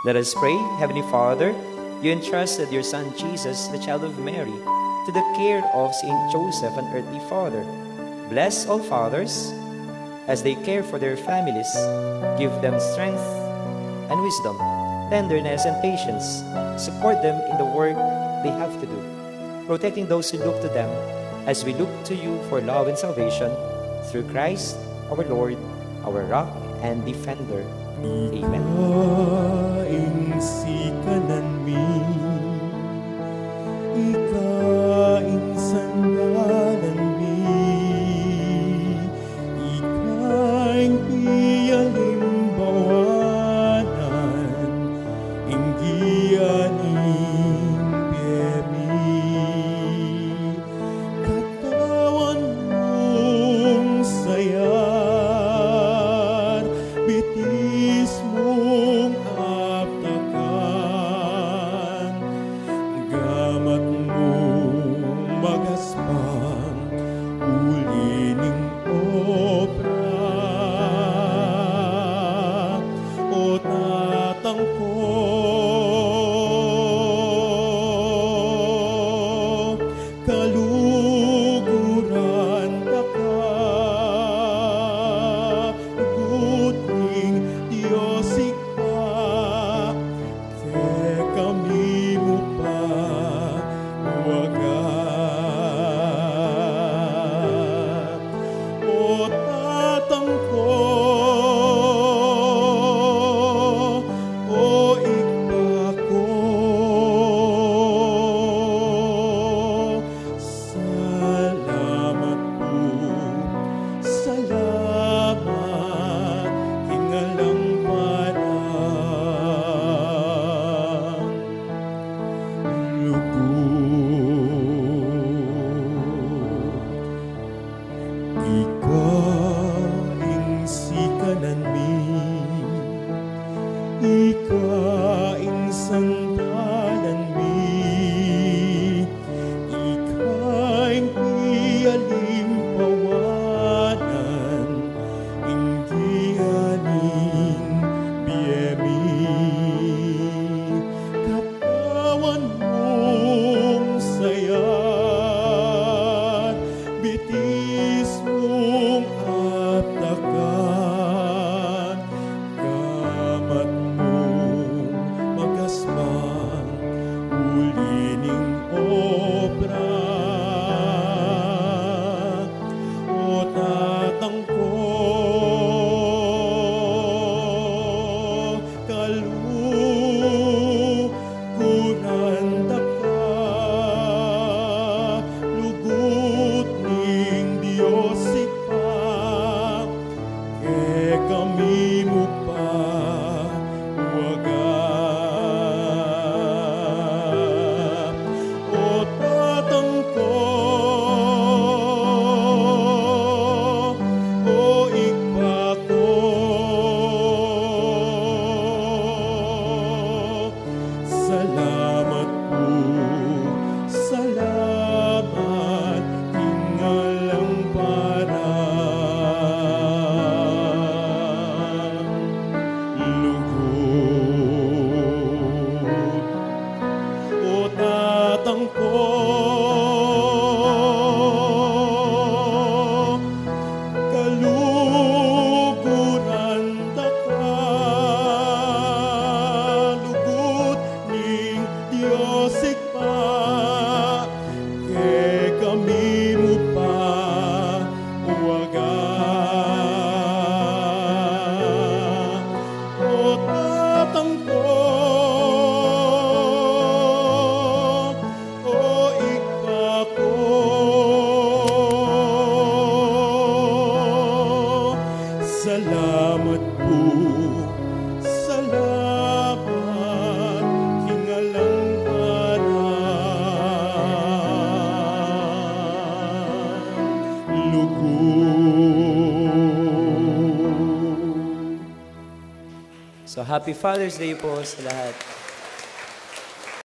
Let us pray. Heavenly Father, you entrusted your Son Jesus, the child of Mary, to the care of Saint Joseph, an earthly father. Bless all fathers as they care for their families. Give them strength and wisdom, tenderness and patience. Support them in the work they have to do, protecting those who look to them as we look to you for love and salvation, through Christ our Lord, our rock and defender. Amen. Ikaing sikanan mi, ikaing sandalan mi, ikaing piyalimbawanan, inggianing biyemi. Katawan mong sayar, bitis mong aptakan, gamat mong magaspang, ulining obra. O Tatang ko, kaluguran ta ka, gutning Diyos ikpa, ke kami mo pa wagat. O Tatang ko, o ikpa ko, salamat po, salamat, hingalang parang lugod. Ikaing sikanan mi, ikaing sandalan mi, ikaing piyalimpawanan, inggianing biyemi. Katawan mong sayat, bitis mong aptakan, gamat mong magaspang, ulining obra. O Tatang ko, kaluguran ta ka, lugut ning Diyos ikpa, ke kami mo pa wagat. O Tatang ko, o ikpa ko, salamat po, salamat, hingalang parang lugod. O Tatang ko, kaluguran ta ka, lugut ning Diyos ikpa, ke kami mo pa wagat. O Tatang ko, o ikpa ko, salamat po, salamat, hingalang parang lugod. So happy Father's Day po sa lahat.